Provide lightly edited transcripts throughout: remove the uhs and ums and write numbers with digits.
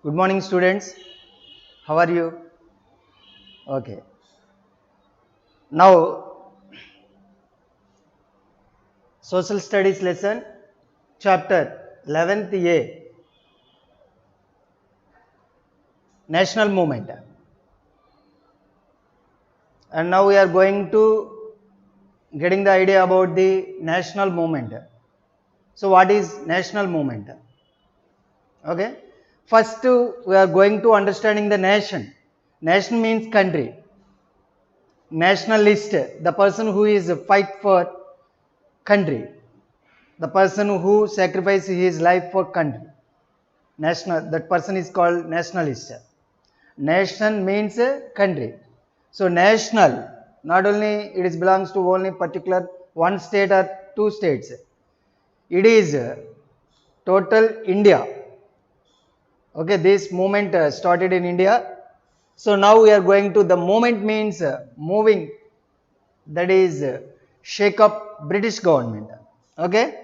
Good morning, students. How are you? Okay. Now, Social Studies lesson, chapter 11th A, National Movement. And now we are going to getting the idea about the national movement. So, what is national movement? Okay. First, we are going to understanding the nation. Nation means country. Nationalist, the person who is fight for country, the person who sacrifices his life for country. National, that person is called nationalist. Nation means country. So national, not only it is belongs to only particular one state or two states. It is total India. Okay, this movement started in India. So now we are going to the movement means moving, that is shake up British government. Okay,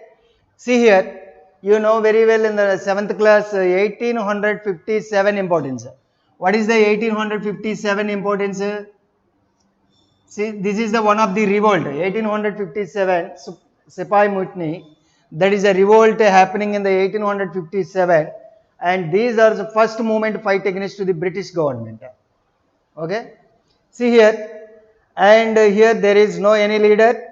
see here, you know very well in the 7th class 1857 importance. What is the 1857 importance? See, this is the one of the revolt 1857 Sepoy Mutiny. That is a revolt happening in the 1857, and these are the first movement fight against the British government. Okay, see here, and here there is no any leader.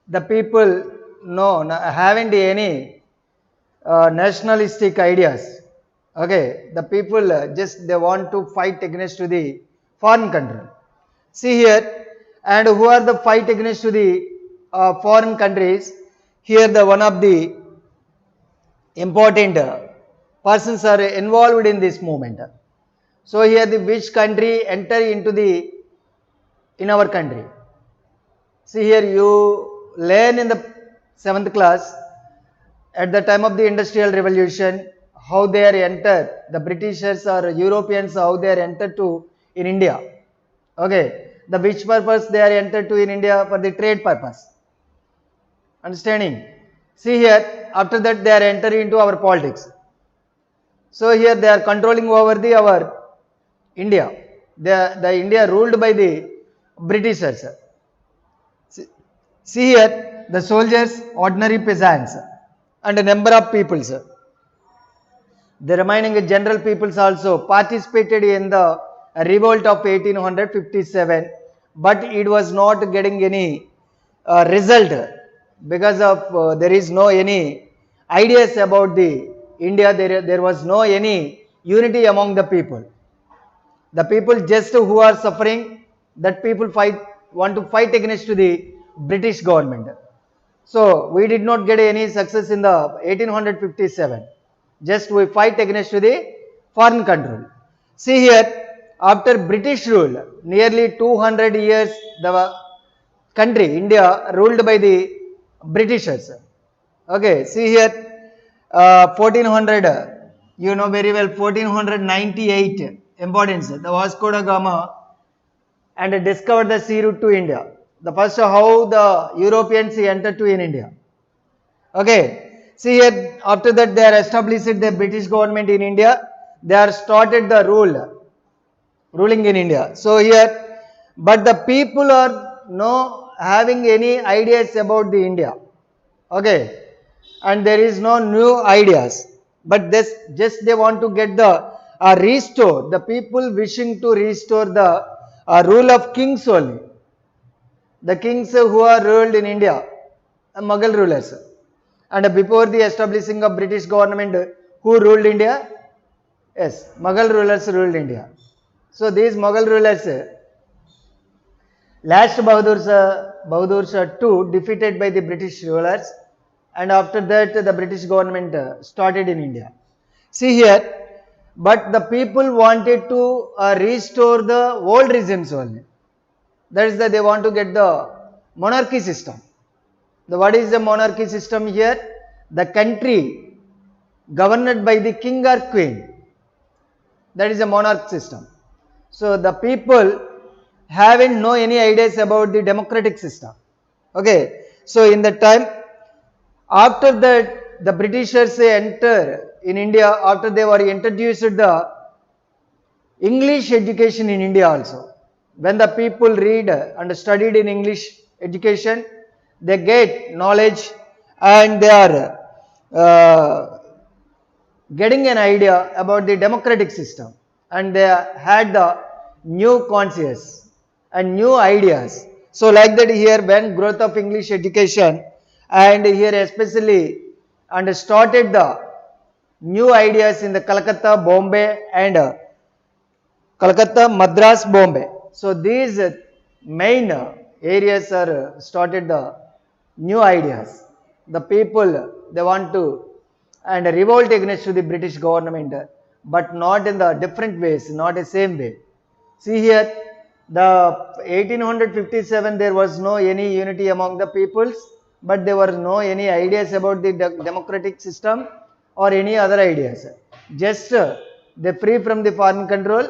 The people haven't any nationalistic ideas. Okay, the people just they want to fight against to the foreign country. See here, and who are the fight against to the foreign countries? Here the one of the important persons are involved in this movement. So here the which country enter into the in our country. See here, you learn in the 7th class at the time of the Industrial Revolution how they are entered, the Britishers or Europeans, how they are entered to in India. Okay, the which purpose they are entered to in India? For the trade purpose. Understanding? See here, after that they are entering into our politics. So here they are controlling over the our India. The India ruled by the Britishers. See here, the soldiers, ordinary peasants, and a number of peoples. The remaining general peoples also participated in the revolt of 1857, but it was not getting any result because of there is no any ideas about the India. There was no any unity among the people. The people just who are suffering, that people want to fight against the British government. So we did not get any success in the 1857. Just we fight against the foreign control. See here, after British rule, nearly 200 years the country, India, ruled by the Britishers. Okay, see here, 1400, you know very well, 1498 importance. The Vasco da Gama and discovered the sea route to India. The first how the Europeans entered to in India. Okay, see here, after that they are established the British government in India. They are started the ruling in India. So here, but the people are no having any ideas about the India. Okay, and there is no new ideas. But this just they want to get the restore, the people wishing to restore the rule of kings only. The kings who are ruled in India, Mughal rulers. And before the establishing of British government, who ruled India? Yes, Mughal rulers ruled India. So these Mughal rulers, last Bahadur Shah II defeated by the British rulers, and after that the British government started in India. See here, but the people wanted to restore the old regimes only. That is that they want to get the monarchy system. What is the monarchy system here? The country governed by the king or queen. That is a monarch system. So the people haven't no any ideas about the democratic system. Okay. So in the time after that the Britishers enter in India, after they were introduced the English education in India also. When the people read and studied in English education, they get knowledge and they are getting an idea about the democratic system, and they had the new conscious and new ideas. So like that here when growth of English education and here especially and started the new ideas in the Calcutta, Bombay and Calcutta, Madras, Bombay. So these main areas are started the new ideas. The people they want to and revolt against to the British government, but not in the different ways, not the same way. See here, the 1857 there was no any unity among the peoples, but there were no any ideas about the democratic system or any other ideas. Just they free from the foreign control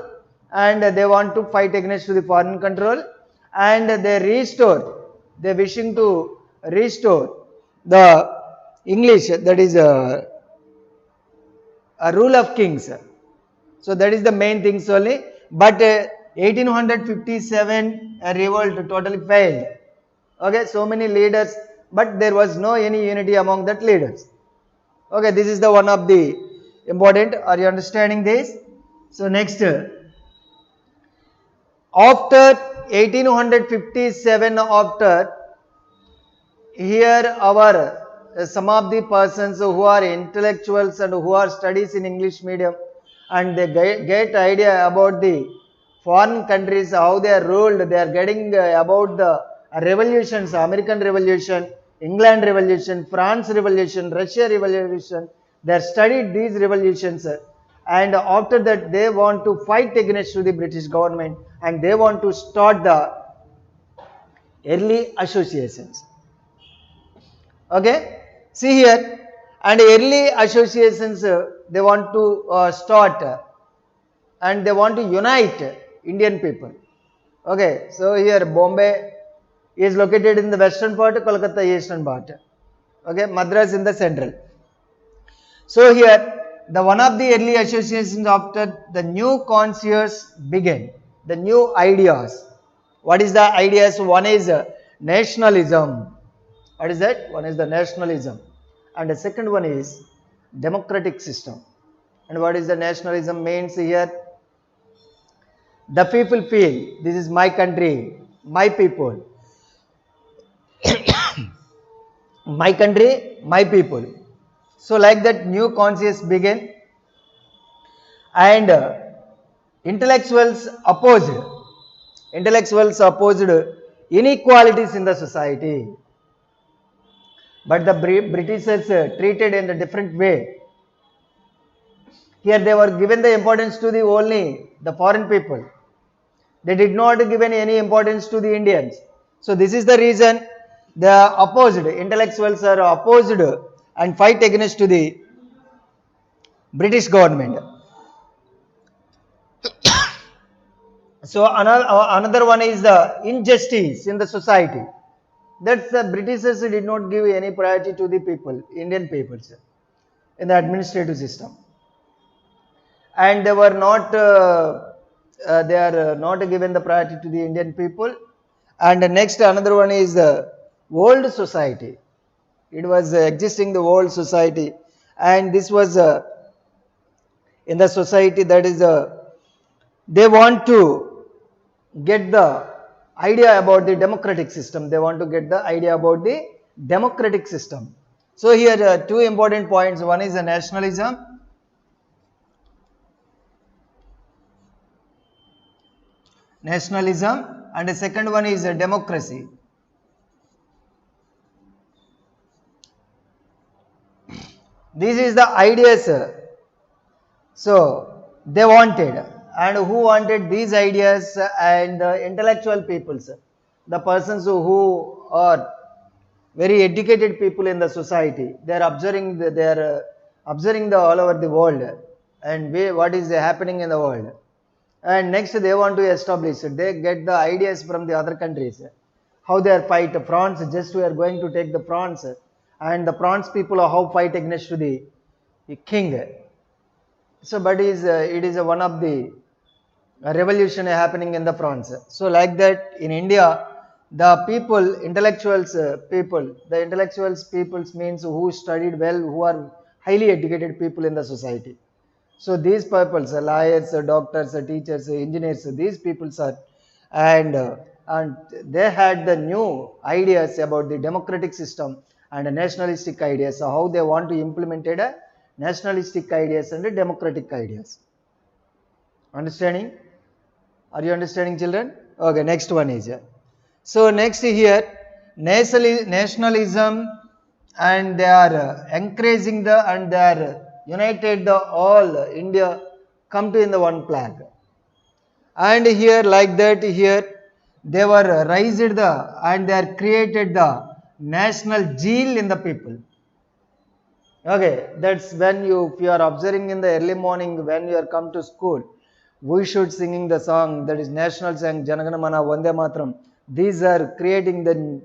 and they want to fight against to the foreign control, and they restore, they wishing to restore the English, that is a rule of kings. So that is the main things only. But 1857 revolt totally failed. Okay, so many leaders, but there was no any unity among that leaders. Okay, this is the one of the important. Are you understanding this? So next, after 1857, after here our some of the persons who are intellectuals and who are studies in English medium, and they get idea about the foreign countries, how they are ruled, they are getting about the revolutions, American Revolution, England Revolution, France Revolution, Russia Revolution. They are studied these revolutions, and after that they want to fight against to the British government, and they want to start the early associations. Okay, see here, and early associations they want to start and they want to unite Indian people. Okay, so here Bombay is located in the western part, Kolkata eastern part. Okay, Madras in the central. So here the one of the early associations after the new conscious began, the new ideas. What is the ideas? One is nationalism. What is that? One is the nationalism, and the second one is democratic system. And what is the nationalism means here? The people feel this is my country, my people, my country, my people. So like that new conscious began, and intellectuals opposed inequalities in the society. But the Britishers treated in a different way. Here they were given the importance to the only the foreign people. They did not given any importance to the Indians. So this is the reason the opposed intellectuals are opposed and fight against to the British government. So another one is the injustice in the society. That the Britishers did not give any priority to the people, Indian peoples, in the administrative system, and they were not they are not given the priority to the Indian people. And next another one is the world society. It was existing the world society, and this was in the society, that is they want to get the idea about the democratic system. They want to get the idea about the democratic system. So here two important points. One is the nationalism, and the second one is democracy. This is the ideas. So they wanted, and who wanted these ideas? And intellectual peoples, the persons who are very educated people in the society. They are observing observing the all over the world, and what is happening in the world. And next they want to establish, they get the ideas from the other countries, how they are fight France. Just we are going to take the France, and the France people are how fight against the king. So, but it is one of the revolution happening in the France. So, like that in India, the people, intellectuals, the intellectuals peoples means who studied well, who are highly educated people in the society. So these peoples, lawyers, doctors, teachers, engineers, these peoples are, and and they had the new ideas about the democratic system and nationalistic ideas. So how they want to implement it, nationalistic ideas and democratic ideas. Understanding? Are you understanding, children? Okay, next one is so next here nationalism, and they are encouraging the, and they are united the all India come to in the one flag. And here like that here they were raised the, and they are created the national zeal in the people. Okay, that's when you, if you are observing in the early morning when you are come to school, we should singing the song that is national song Janagana Mana Vande Matram. These are creating the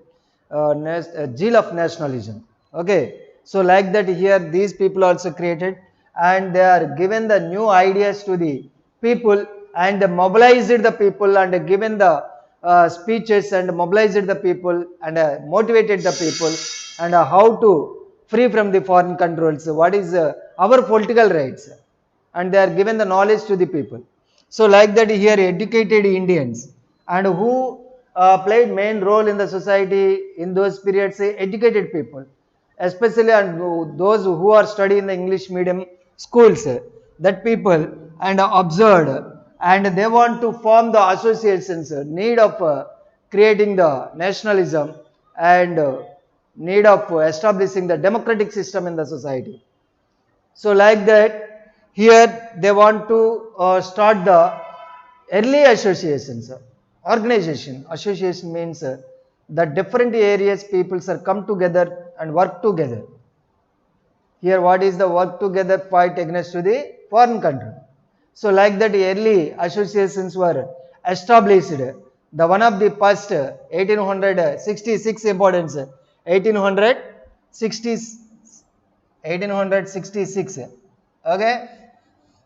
zeal of nationalism. Okay, so like that here these people also created, and they are given the new ideas to the people, and they mobilized the people, and given the speeches and mobilized the people, and motivated the people, and how to free from the foreign controls, what is our political rights, and they are given the knowledge to the people. So like that here educated Indians, and who played main role in the society in those periods, educated people, especially, and those who are studying in the English medium schools, that people, and observed, and they want to form the associations, need of creating the nationalism, and need of establishing the democratic system in the society. So like that here they want to start the early associations, organization. Association means the different areas peoples are come together and work together. Here what is the work together fight against to the foreign country. So like that early associations were established. The one of the first 1866 importance, 1860, 1866. Okay.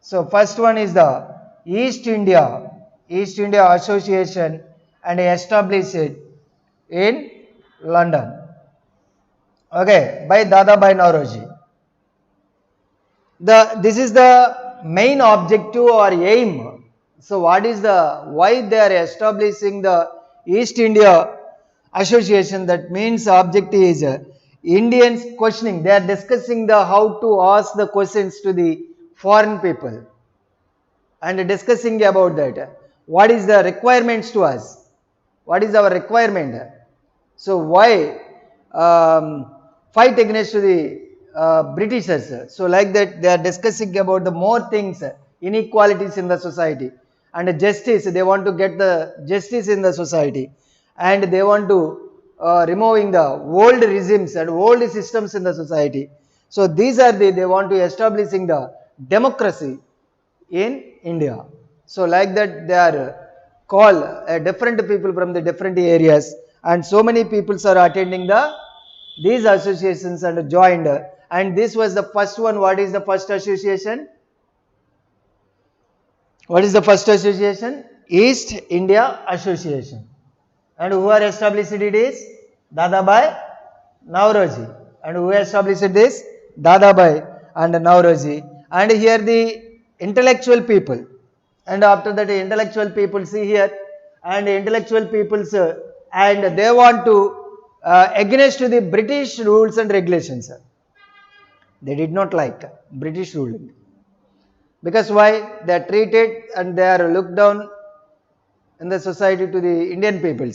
So first one is the East India Association, and established in London. Okay, by Dadabhai Naoroji. This is the main objective or aim. So what is the, why they are establishing the East India Association? That means objective is Indians questioning. They are discussing the how to ask the questions to the foreign people, and discussing about that. What is the requirements to us? What is our requirement? So why fight against the Britishers? So like that they are discussing about the more things, inequalities in the society, and justice. They want to get the justice in the society, and they want to removing the old regimes and old systems in the society. So these are they want to establishing the democracy in India. So like that they are call different people from the different areas, and so many people are attending the these associations and joined, and this was the first one. What is the first association? What is the first association? East India Association. And who are established it is? Dadabhai Naoroji. And who established this? Dadabhai and Naoroji. And here the intellectual people. And after that intellectual people, see here, and intellectual peoples, and they want to against the British rules and regulations. They did not like British ruling. Because why? They are treated and they are looked down in the society to the Indian people.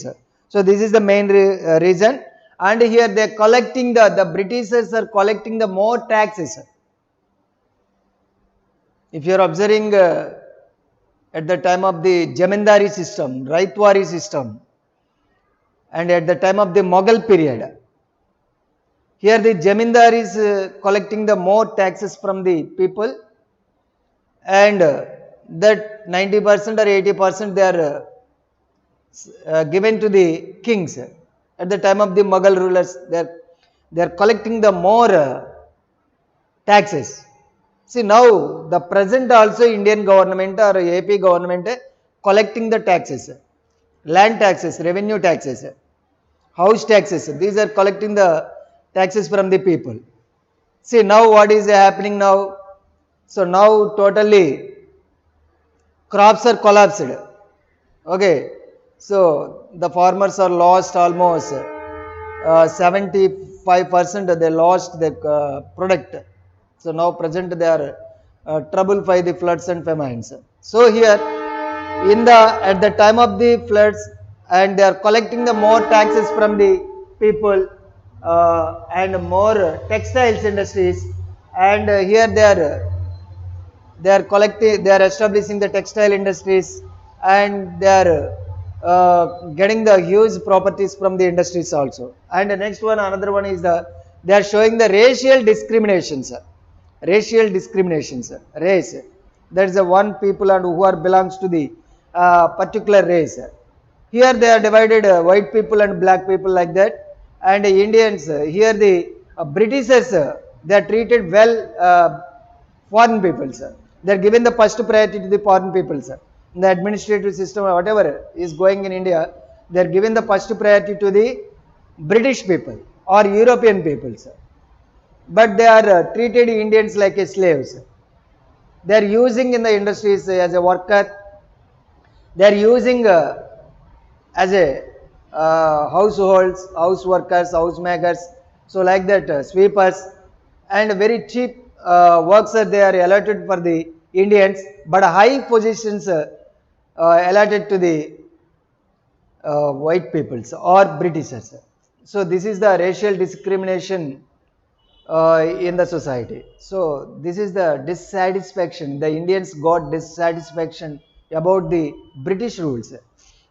So this is the main reason. And here they are collecting the Britishers are collecting the more taxes. If you are observing at the time of the Jamindari system, Raitwari system, and at the time of the Mughal period, here the Jamindar is collecting the more taxes from the people, and that 90% or 80% they are given to the kings. At the time of the Mughal rulers, they are collecting the more taxes. See, now the present also Indian government or AP government collecting the taxes, land taxes, revenue taxes, house taxes. These are collecting the taxes from the people. See, now what is happening now? So now totally crops are collapsed. Okay, so the farmers are lost almost 75%. They lost their product. So now present they are troubled by the floods and famines. So here in the at the time of the floods, and they are collecting the more taxes from the people, and more textiles industries, and here they are collecting, they are establishing the textile industries, and they are getting the huge properties from the industries also. And the next one, another one is they are showing the racial discriminations, racial discriminations, race. That is the one people and who are belongs to the particular race. Here they are divided, white people and black people like that, and Indians. Here the Britishers, they are treated well. Foreign people, sir. They are given the first priority to the foreign people, sir. In the administrative system or whatever is going in India, they are given the first priority to the British people or European people, sir. But they are treated Indians like a slaves. They are using in the industries as a worker. They are using as a households, house workers, housemakers, so like that, sweepers, and very cheap works they are allotted for the Indians, but high positions allotted to the white peoples or Britishers. So this is the racial discrimination in the society. So this is the dissatisfaction. The Indians got dissatisfaction about the British rules.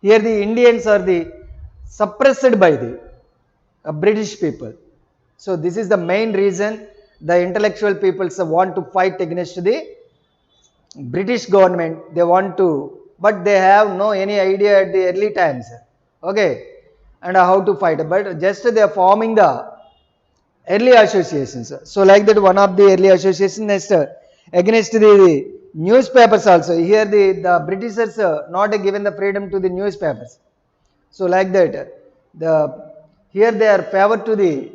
Here the Indians are the suppressed by the British people. So this is the main reason the intellectual peoples want to fight against the British government. They want to, but they have no any idea at the early times. Okay, and how to fight. But just they are forming the early associations. So like that, one of the early associations next against the newspapers also. Here the Britishers not given the freedom to the newspapers. So like that, here they are favored to the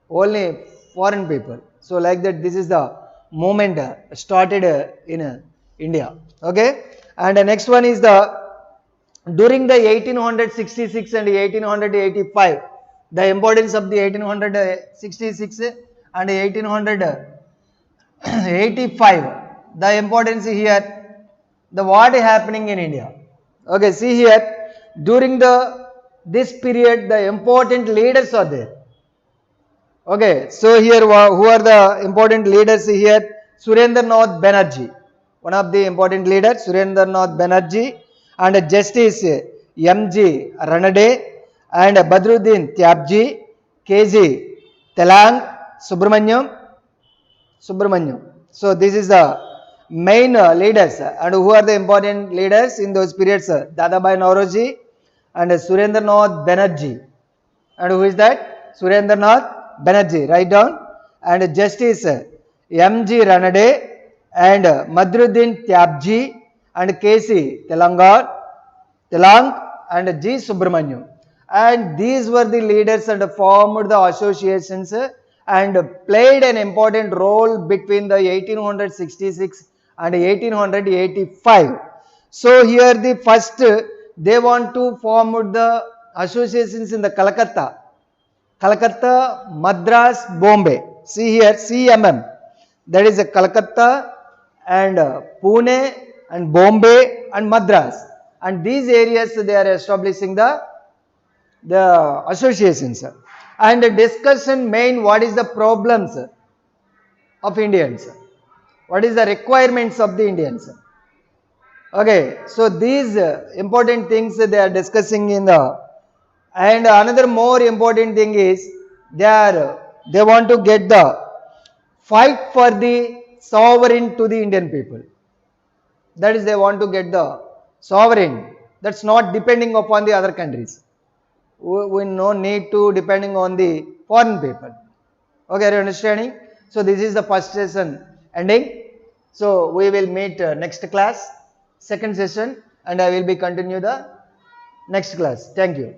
only foreign people. So like that, this is the movement started in India. Okay, and the next one is the during the 1866 and 1885, the importance of the 1866 and 1885, the importance here, the what is happening in India. Okay, see here, during this period, the important leaders are there. Okay, so here who are the important leaders here? Surendranath Banerjee, one of the important leaders, Surendranath Banerjee, and Justice M.G. Ranade, and Badruddin Tyabji, K.G. Telang Subramanyam. So this is the main leaders. And who are the important leaders in those periods? Dadabhai Naoroji and Surendranath Banerjee. And who is that? Surendranath Banerjee, write down. And Justice M.G. Ranade and Badruddin Tyabji and K.C. Telang and G. Subramanyam. And these were the leaders and formed the associations and played an important role between the 1866 and 1885. So here the first they want to form the associations in the Calcutta, Madras, Bombay. See here, CMM. That is Calcutta and Pune and Bombay and Madras. And these areas they are establishing the associations. And the discussion main, what is the problems of Indians? What is the requirements of the Indians? Okay, so these important things they are discussing in the. And another more important thing is they want to get the fight for the sovereign to the Indian people. That is, they want to get the sovereign. That's not depending upon the other countries. We no need to depending on the foreign people. Okay, are you understanding? So this is the first session ending. So we will meet next class, second session, and I will be continue the next class. Thank you.